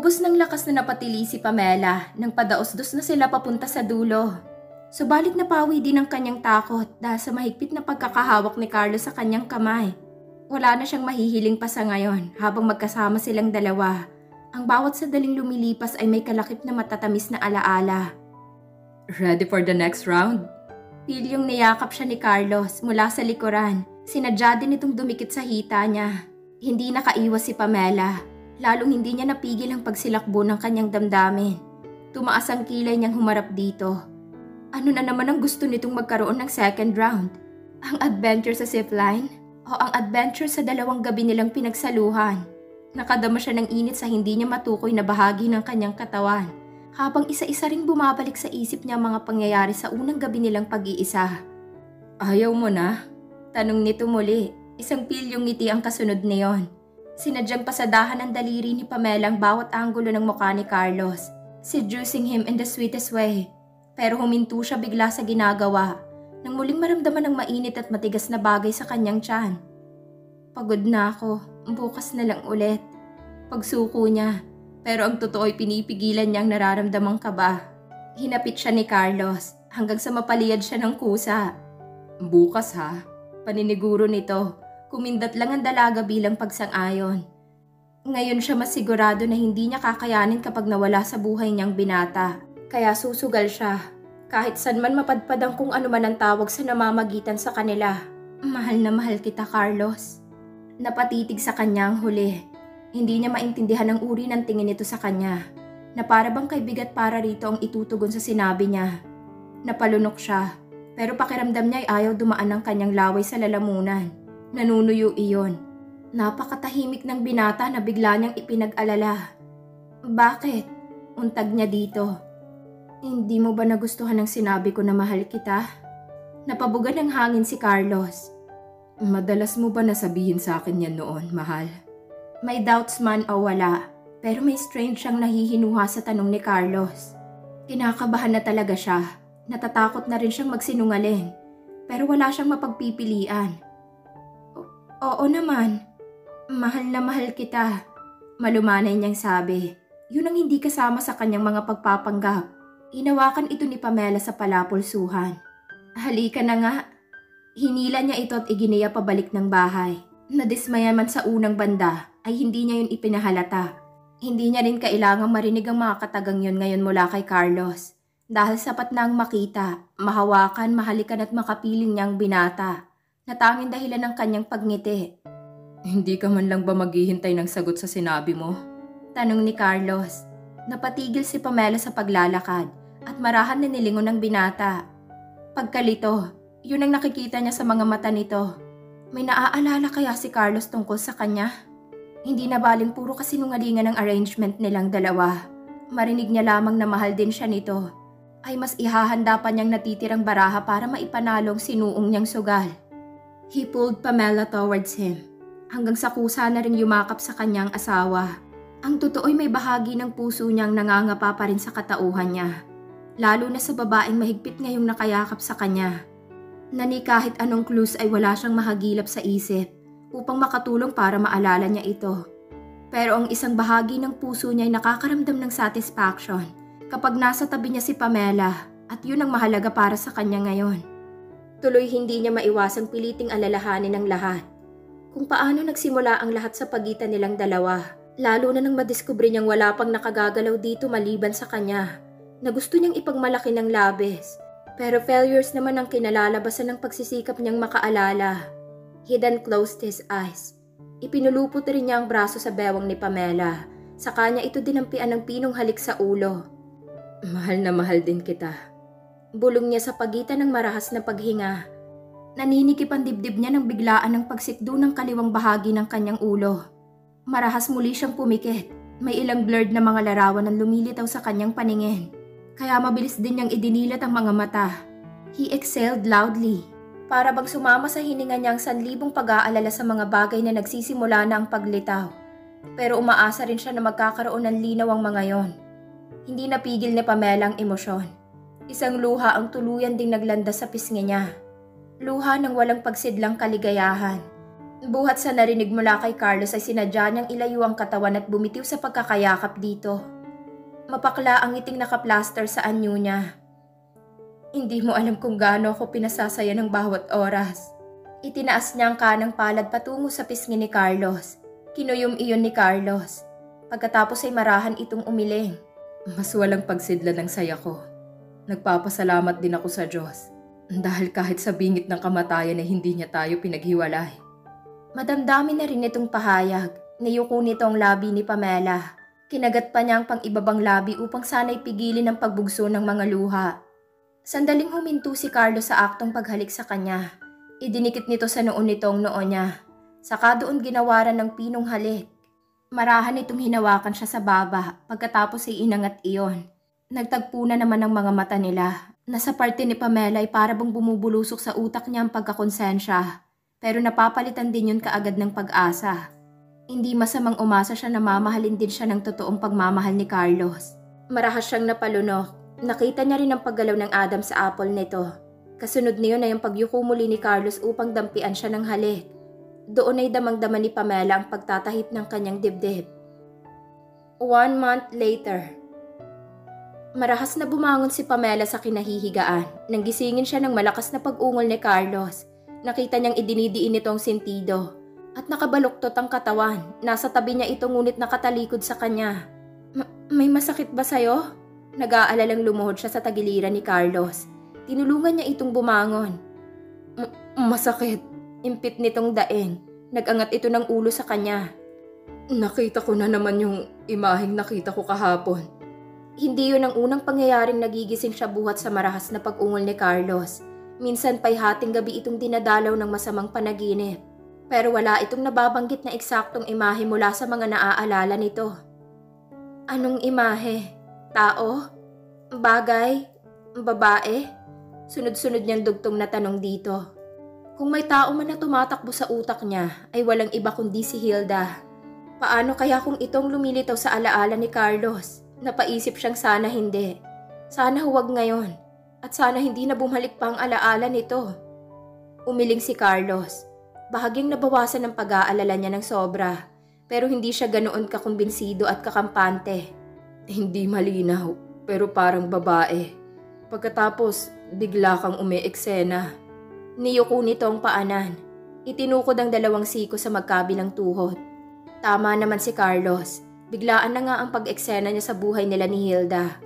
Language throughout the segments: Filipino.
Ubos ng lakas na napatili si Pamela nang padaos-dos na sila papunta sa dulo. Subalit napawi din ang kanyang takot dahil sa mahigpit na pagkakahawak ni Carlos sa kanyang kamay. Wala na siyang mahihiling pa sa ngayon habang magkasama silang dalawa. Ang bawat sandaling lumilipas ay may kalakip na matatamis na alaala. Ready for the next round? Pilyong niyakap siya ni Carlos mula sa likuran. Sinadya din itong dumikit sa hita niya. Hindi nakaiwas si Pamela. Lalong hindi niya napigil ang pagsilakbo ng kanyang damdamin. Tumaas ang kilay niyang humarap dito. Ano na naman ang gusto nitong magkaroon ng second round? Ang adventure sa zipline? O ang adventure sa 2 gabi nilang pinagsaluhan? Nakadama siya ng init sa hindi niya matukoy na bahagi ng kanyang katawan. Habang isa-isa ring bumabalik sa isip niya mga pangyayari sa unang gabi nilang pag-iisa. Ayaw mo na? Tanong nito muli. Isang pilyong ngiti ang kasunod niyon. Sinadyang pasadahan ng daliri ni Pamela ang bawat anggulo ng mukha ni Carlos, seducing him in the sweetest way. Pero huminto siya bigla sa ginagawa nang muling maramdaman ng mainit at matigas na bagay sa kanyang tiyan. Pagod na ako, bukas na lang ulit. Pagsuko niya, pero ang totoo ay pinipigilan niya ang nararamdamang kaba. Hinapit siya ni Carlos hanggang sa mapaliyad siya ng kusa. Bukas ha? Paniniguro nito. Kumindat lang ang dalaga bilang pagsang-ayon. Ngayon siya masigurado na hindi niya kakayanin kapag nawala sa buhay niyang binata. Kaya susugal siya. Kahit saan man mapadpad ang kung ano man ang tawag sa namamagitan sa kanila. Mahal na mahal kita, Carlos. Napatitig sa kanya ang huli. Hindi niya maintindihan ang uri ng tingin nito sa kanya. Na para bang kaibigat para rito ang itutugon sa sinabi niya. Napalunok siya. Pero pakiramdam niya ay ayaw dumaan ng kanyang laway sa lalamunan. Nanunuyo iyon. Napakatahimik ng binata na bigla niyang ipinag-alala. Bakit? Untag niya dito. Hindi mo ba nagustuhan ang sinabi ko na mahal kita? Napabugan ng hangin si Carlos. Madalas mo ba nasabihin sa akin yan noon, mahal? May doubts man o wala, pero may strange siyang nahihinuha sa tanong ni Carlos. Kinakabahan na talaga siya. Natatakot na rin siyang magsinungaling. Pero wala siyang mapagpipilian. Oo naman. Mahal na mahal kita. Malumanay niyang sabi. Yun ang hindi kasama sa kanyang mga pagpapanggap. Inawakan ito ni Pamela sa palapulsuhan. Halika na nga. Hinila niya ito at iginiya pabalik ng bahay. Nadismaya man sa unang banda ay hindi niya yun ipinahalata. Hindi niya rin kailangang marinig ang mga katagang yun ngayon mula kay Carlos. Dahil sapat na ang makita, mahawakan, mahalikan at makapiling niyang binata. Na tanging dahilan ng kanyang pagngiti. Hindi ka man lang ba maghihintay ng sagot sa sinabi mo? Tanong ni Carlos. Napatigil si Pamela sa paglalakad at marahan na nilingon ng binata. Pagkalito, yun ang nakikita niya sa mga mata nito. May naaalala kaya si Carlos tungkol sa kanya? Hindi na baling puro kasinungalingan ang arrangement nilang dalawa. Marinig niya lamang na mahal din siya nito. Ay mas ihahanda pa niyang natitirang baraha para maipanalo ang sinuong niyang sugal. He pulled Pamela towards him. Hanggang sa kusa na rin yumakap sa kanyang asawa. Ang totoo'y may bahagi ng puso niyang nangangapa pa rin sa katauhan niya. Lalo na sa babaeng mahigpit ngayong nakayakap sa kanya. Nani kahit anong clues ay wala siyang mahagilap sa isip upang makatulong para maalala niya ito. Pero ang isang bahagi ng puso niya ay nakakaramdam ng satisfaction kapag nasa tabi niya si Pamela at yun ang mahalaga para sa kanya ngayon. Tuloy hindi niya maiwasang piliting alalahanin ang lahat. Kung paano nagsimula ang lahat sa pagitan nilang dalawa. Lalo na nang madiskubre niyang wala pang nakagagalaw dito maliban sa kanya, na gusto niyang ipagmalaki ng labis. Pero failures naman ang kinalalabasan ng pagsisikap niyang makaalala. He then closed his eyes. Ipinulupot rin niya ang braso sa bewang ni Pamela. Sa kanya ito dinampian ng pinong halik sa ulo. Mahal na mahal din kita. Bulong niya sa pagitan ng marahas na paghinga. Naninikip ang dibdib niya ng biglaan ng pagsikdo ng kaliwang bahagi ng kanyang ulo. Marahas muli siyang pumikit. May ilang blurred na mga larawan ang lumilitaw sa kanyang paningin. Kaya mabilis din niyang idinilat ang mga mata. He exhaled loudly. Para bang sumama sa hininga niya ang sanlibong pag-aalala sa mga bagay na nagsisimula na ang paglitaw. Pero umaasa rin siya na magkakaroon ng linaw ang mga yon. Hindi napigil ni Pamela ang emosyon. Isang luha ang tuluyan ding naglandas sa pisngi niya. Luha ng walang pagsidlang kaligayahan. Buhat sa narinig mula kay Carlos ay sinadya niyang ilayo ang katawan at bumitiw sa pagkakayakap dito. Mapakla ang ngiting nakaplaster sa anyo niya. Hindi mo alam kung gaano ako pinasasaya ng bawat oras. Itinaas niya ang kanang palad patungo sa pisngi ni Carlos. Kinuyom iyon ni Carlos. Pagkatapos ay marahan itong umiling. Mas walang pagsidla ng saya ko. Nagpapasalamat din ako sa Diyos. Dahil kahit sa bingit ng kamatayan ay hindi niya tayo pinaghiwalay. Madamdamin na rin itong pahayag. Niyuko nito ang labi ni Pamela. Kinagat pa niya ang pang-ibabang labi upang sana'y pigilin ang pagbugso ng mga luha. Sandaling huminto si Carlos sa aktong paghalik sa kanya. Idinikit nito sa noon nitong noo niya. Saka doon ginawaran ng pinong halik. Marahan itong hinawakan siya sa baba pagkatapos ay inangat iyon. Nagtagpo na naman ang mga mata nila. Nasa parte ni Pamela ay para bang bumubulusok sa utak niya ang pagkakonsensya. Pero napapalitan din yun kaagad ng pag-asa. Hindi masamang umasa siya na mamahalin din siya ng totoong pagmamahal ni Carlos. Marahas siyang napalunok. Nakita niya rin ang paggalaw ng Adam sa apple nito. Kasunod niyon ay ang pagyuko muli ni Carlos upang dampian siya ng halik. Doon ay damang-dama ni Pamela ang pagtatahip ng kanyang dibdib. 1 month later. Marahas na bumangon si Pamela sa kinahihigaan nang gisingin siya ng malakas na pag-ungol ni Carlos. Nakita niyang idinidiin nito ang sentido at nakabaluktot ang katawan. Nasa tabi niya ito ngunit nakatalikod sa kanya. May masakit ba sa'yo? Nag-aalalang lumuhod siya sa tagiliran ni Carlos. Tinulungan niya itong bumangon. Masakit. Impit nitong daing. Nag-angat ito ng ulo sa kanya. Nakita ko na naman yung imaheng nakita ko kahapon. Hindi yun ang unang pangyayaring nagigising siya buhat sa marahas na pag-ungol ni Carlos. Minsan pa'y hating gabi itong dinadalaw ng masamang panaginip. Pero wala itong nababanggit na eksaktong imahe mula sa mga naaalala nito. Anong imahe? Tao? Bagay? Babae? Sunod-sunod niyang dugtong na tanong dito. Kung may tao man na tumatakbo sa utak niya, ay walang iba kundi si Hilda. Paano kaya kung itong lumilitaw sa alaala ni Carlos? Napaisip siyang sana hindi. Sana huwag ngayon. At sana hindi na bumalik pa ang alaala nito. Umiling si Carlos. Bahagyang nabawasan ng pag-aalala niya ng sobra. Pero hindi siya ganoon kakumbinsido at kakampante. Hindi malinaw, pero parang babae. Pagkatapos, bigla kang umi-eksena. Niyuko nito ang paanan. Itinukod ang 2 siko sa magkabilang tuhod. Tama naman si Carlos. Biglaan na nga ang pag-eksena niya sa buhay nila ni Hilda.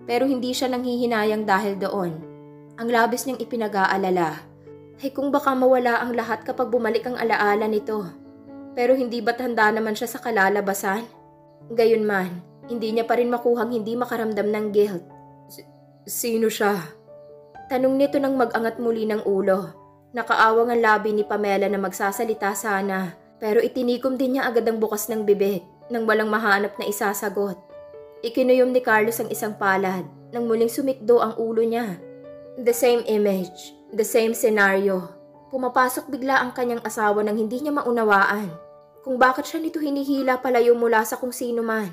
Pero hindi siya nanghihinayang dahil doon. Ang labis niyang ipinag-aalala. Ay kung baka mawala ang lahat kapag bumalik ang alaala nito. Pero hindi ba't handa naman siya sa kalalabasan? Gayunman, hindi niya pa rin makuhang hindi makaramdam ng guilt. Sino siya? Tanong nito nang mag-angat muli ng ulo. Nakaawang ang labi ni Pamela na magsasalita sana. Pero itinikom din niya agad ang bukas ng bibig nang walang mahanap na isasagot. Ikinuyom ni Carlos ang isang palad nang muling sumikdo ang ulo niya. The same image, the same scenario. Pumapasok bigla ang kanyang asawa nang hindi niya maunawaan kung bakit siya nito hinihila palayo mula sa kung sino man.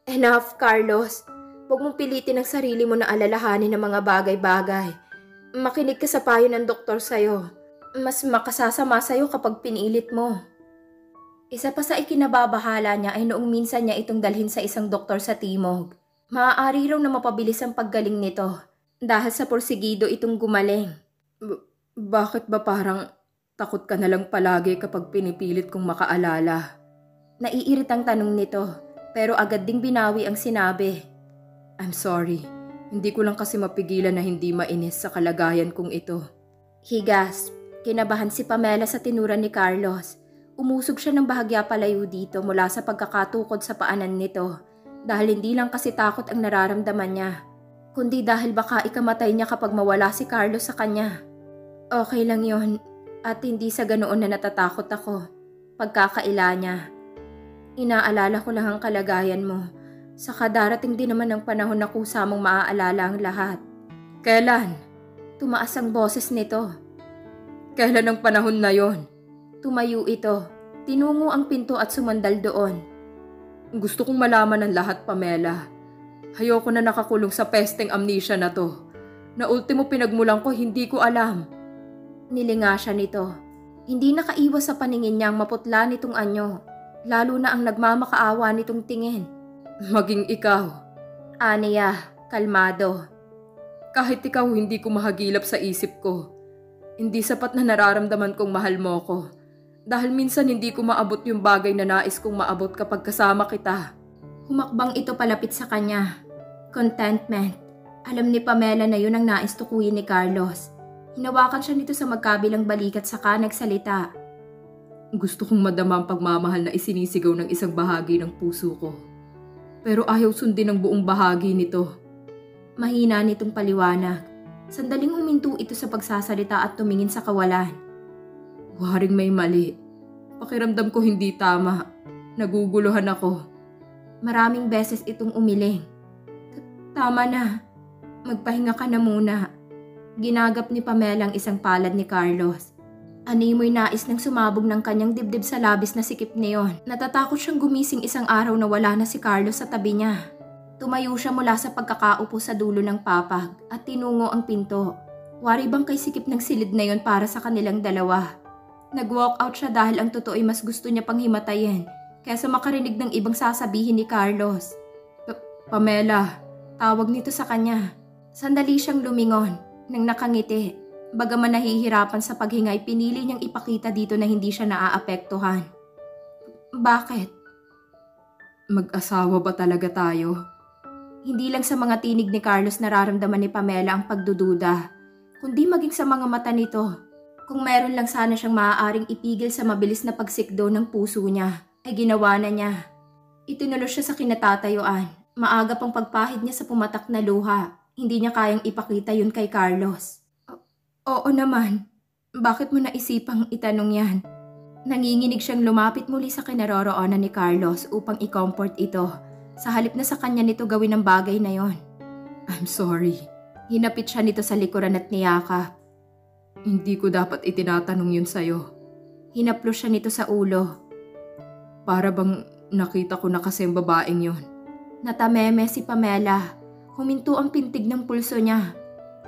Enough, Carlos. Huwag mong pilitin ang sarili mo na alalahanin ng mga bagay-bagay. Makinig ka sa payo ng doktor sa'yo. Mas makasasama sa'yo kapag pinilit mo. Isa pa sa ikinababahala niya ay noong minsan niya itong dalhin sa isang doktor sa Timog. Maaari raw na mapabilis ang paggaling nito dahil sa porsigido itong gumaling. Bakit ba parang takot ka na lang palagi kapag pinipilit kong makaalala? Naiiritang tanong nito pero agad ding binawi ang sinabi. I'm sorry. Hindi ko lang kasi mapigilan na hindi mainis sa kalagayan kong ito. He gasped. Kinabahan si Pamela sa tinuran ni Carlos. Umusog siya ng bahagya palayo dito mula sa pagkakatukod sa paanan nito. Dahil hindi lang kasi takot ang nararamdaman niya, kundi dahil baka ikamatay niya kapag mawala si Carlos sa kanya. Okay lang yon at hindi sa ganoon na natatakot ako. Pagkakaila niya. Inaalala ko lang ang kalagayan mo. Saka darating din naman ang panahon na kusa mong maaalala ang lahat. Kailan? Tumaas ang boses nito. Kailan ang panahon na yon? Tumayo ito. Tinungo ang pinto at sumandal doon. Gusto kong malaman ang lahat, Pamela. Ayoko na nakakulong sa pesteng amnesia na to. Na ultimo pinagmulan ko, hindi ko alam. Nilinga siya nito. Hindi nakaiwas sa paningin niya ang maputla nitong anyo, lalo na ang nagmamakaawa nitong tingin. Maging ikaw. Aniya, kalmado. Kahit ikaw hindi ko mahagilap sa isip ko. Hindi sapat na nararamdaman kong mahal mo ko. Dahil minsan hindi ko maabot yung bagay na nais kong maabot kapag kasama kita. Humakbang ito palapit sa kanya. Contentment. Alam ni Pamela na yun ang nais tukuyin ni Carlos. Hinawakan siya nito sa magkabilang balikat saka nagsalita. Gusto kong madama ang pagmamahal na isinisigaw ng isang bahagi ng puso ko. Pero ayaw sundin ang buong bahagi nito. Mahina nitong paliwanag. Sandaling huminto ito sa pagsasalita at tumingin sa kawalan. Waring may mali. Pakiramdam ko hindi tama. Naguguluhan ako. Maraming beses itong umiling. Tama na. Magpahinga ka na muna. Ginagap ni Pamela ang isang palad ni Carlos. Animoy nais nang sumabog ng kanyang dibdib sa labis na sikip niyon. Natatakot siyang gumising isang araw na wala na si Carlos sa tabi niya. Tumayo siya mula sa pagkakaupo sa dulo ng papag at tinungo ang pinto. Wari bang kay sikip ng silid na yon para sa kanilang dalawa. Nag-walk out siya dahil ang totoo ay mas gusto niya pang himatayin kaysa makarinig ng ibang sasabihin ni Carlos. Pamela, tawag nito sa kanya. Sandali siyang lumingon. Nang nakangiti, bagaman nahihirapan sa paghingay, pinili niyang ipakita dito na hindi siya naaapektuhan. Bakit? Mag-asawa ba talaga tayo? Hindi lang sa mga tinig ni Carlos nararamdaman ni Pamela ang pagdududa, kundi maging sa mga mata nito. Kung meron lang sana siyang maaaring ipigil sa mabilis na pagsikdo ng puso niya, ay ginawa na niya. Itinulos siya sa kinatatayuan. Maaga pang pagpahid niya sa pumatak na luha. Hindi niya kayang ipakita yun kay Carlos. Oo naman. Bakit mo naisipang itanong yan? Nanginginig siyang lumapit muli sa kinaroroonan ni Carlos upang i-comfort ito. Sa halip na sa kanya nito gawin ang bagay na yon. I'm sorry. Hinapit siya nito sa likuran at niyakap. Hindi ko dapat itinatanong yun sa'yo. Hinaplos siya nito sa ulo. Para bang nakita ko na kasi ang babaeng yun. Natameme si Pamela. Huminto ang pintig ng pulso niya.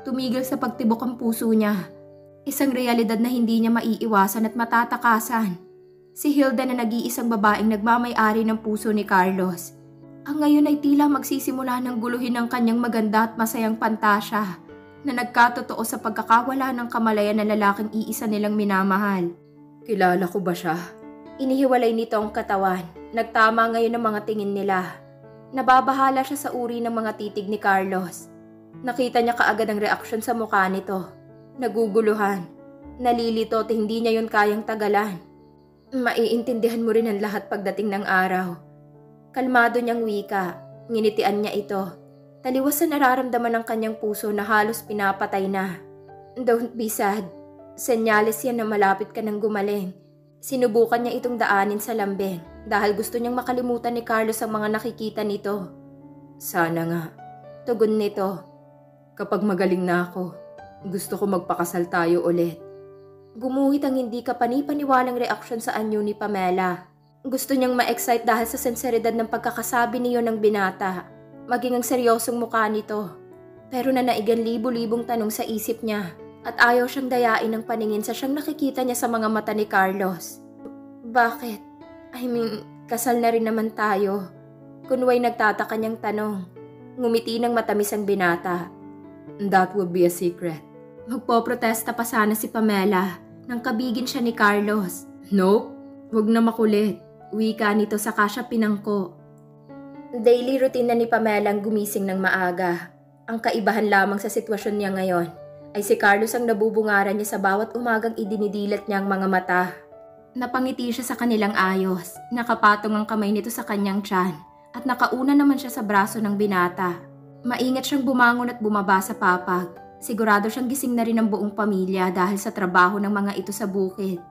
Tumigil sa pagtibok ang puso niya. Isang realidad na hindi niya maiiwasan at matatakasan. Si Hilda na nag-iisang babaeng nagmamay-ari ng puso ni Carlos. Ang ngayon ay tila magsisimula ng guluhin ng kanyang maganda at masayang pantasya na nagkatotoo sa pagkakawala ng kamalayan ng lalaking iisa nilang minamahal. Kilala ko ba siya? Inihiwalay nito ang katawan. Nagtama ngayon ang mga tingin nila. Nababahala siya sa uri ng mga titig ni Carlos. Nakita niya kaagad ang reaksyon sa mukha nito. Naguguluhan. Nalilito at hindi niya yun kayang tagalan. Maiintindihan mo rin ang lahat pagdating ng araw. Kalmado niyang wika. Nginitian niya ito. Taliwas sa nararamdaman ng kanyang puso na halos pinapatay na. Don't be sad. Senyales yan na malapit ka ng gumaling. Sinubukan niya itong daanin sa lambing dahil gusto niyang makalimutan ni Carlos ang mga nakikita nito. Sana nga. Tugon nito. Kapag magaling na ako, gusto ko magpakasal tayo ulit. Gumuhit ang hindi kapani-paniwalang reaksyon sa anyo ni Pamela. Gusto niyang ma-excite dahil sa senseridad ng pagkakasabi niyo ng binata, maging ang seryosong mukha nito. Pero nanaigan libo-libong tanong sa isip niya at ayaw siyang dayain ng paningin sa siyang nakikita niya sa mga mata ni Carlos. Bakit? Kasal na rin naman tayo. Kunway nagtataka niyang tanong. Ngumiti ng matamis ang binata. That would be a secret. Magpoprotesta pa sana si Pamela nang kabigin siya ni Carlos. Nope, wag na makulit. Wika nito saka siya pinangko. Daily routine na ni Pamela ang gumising ng maaga. Ang kaibahan lamang sa sitwasyon niya ngayon ay si Carlos ang nabubungaran niya sa bawat umagang idinidilat niya ang mga mata. Napangiti siya sa kanilang ayos. Nakapatong ang kamay nito sa kanyang tiyan at nakauna naman siya sa braso ng binata. Maingat siyang bumangon at bumaba sa papag. Sigurado siyang gising na rin ang buong pamilya dahil sa trabaho ng mga ito sa bukid.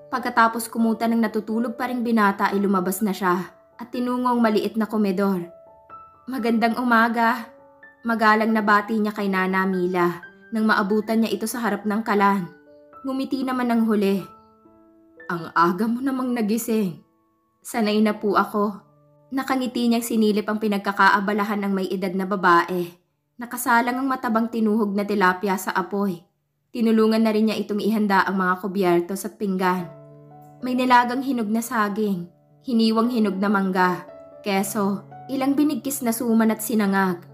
Pagkatapos kumuta ng natutulog pa ring binata ay lumabas na siya at tinungong maliit na komedor. Magandang umaga. Magalang na bati niya kay Nana Mila nang maabutan niya ito sa harap ng kalan. Ngumiti naman ng huli. Ang aga mo namang nagising. Sanay na po ako. Nakangiti niyang sinilip ang pinagkakaabalahan ng may edad na babae. Nakasalang ang matabang tinuhog na tilapia sa apoy. Tinulungan na rin niya itong ihanda ang mga kubyertos at pinggan. May nilagang hinog na saging, hiniwang hinog na mangga, keso, ilang binigkis na suman at sinangag.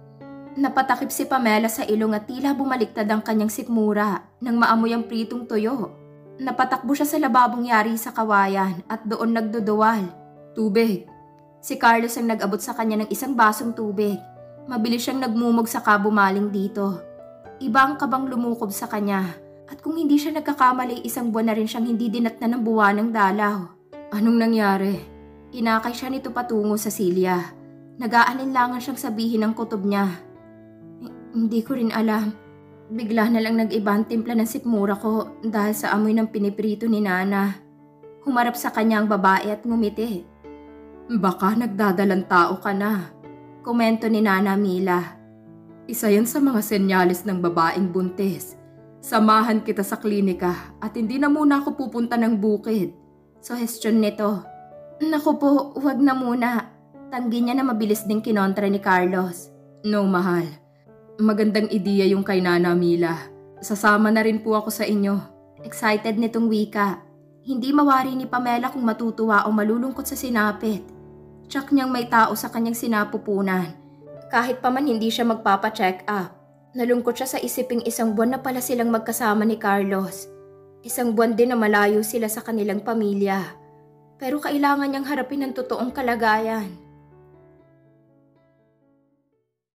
Napatakip si Pamela sa ilong at tila bumaliktad ang kanyang sikmura nang maamoy ang pritong tuyo. Napatakbo siya sa lababong yari sa kawayan at doon nagduduwal. Tubig. Si Carlos ang nag-abot sa kanya ng isang basong tubig. Mabilis siyang nagmumog saka bumaling dito. Iba ang kabang lumukob sa kanya at kung hindi siya nagkakamali isang buwan na rin siyang hindi dinatnan ng buwanang dalaw. Anong nangyari? Inakay siya nito patungo sa silya. Nag-aalinlangan siyang sabihin ang kutob niya. Hindi ko rin alam. Bigla na lang nag-iba ang timpla ng sikmura ko dahil sa amoy ng piniprito ni Nana. Humarap sa kanya ang babae at ngumiti. Baka nagdadalang tao ka na, komento ni Nana Mila. Isa yan sa mga senyales ng babaeng buntis. Samahan kita sa klinika at hindi na muna ako pupunta ng bukid. Suhestyon nito. Naku po, huwag na muna. Tanggi niya na mabilis ding kinontra ni Carlos. No, mahal. Magandang ideya yung kay Nana Mila. Sasama na rin po ako sa inyo. Excited nitong wika. Hindi mawari ni Pamela kung matutuwa o malulungkot sa sinapit. Tsak niyang may tao sa kanyang sinapupunan. Kahit pa man hindi siya magpapa-check up. Nalungkot siya sa isiping isang buwan na pala silang magkasama ni Carlos. Isang buwan din na malayo sila sa kanilang pamilya. Pero kailangan niyang harapin ang totoong kalagayan.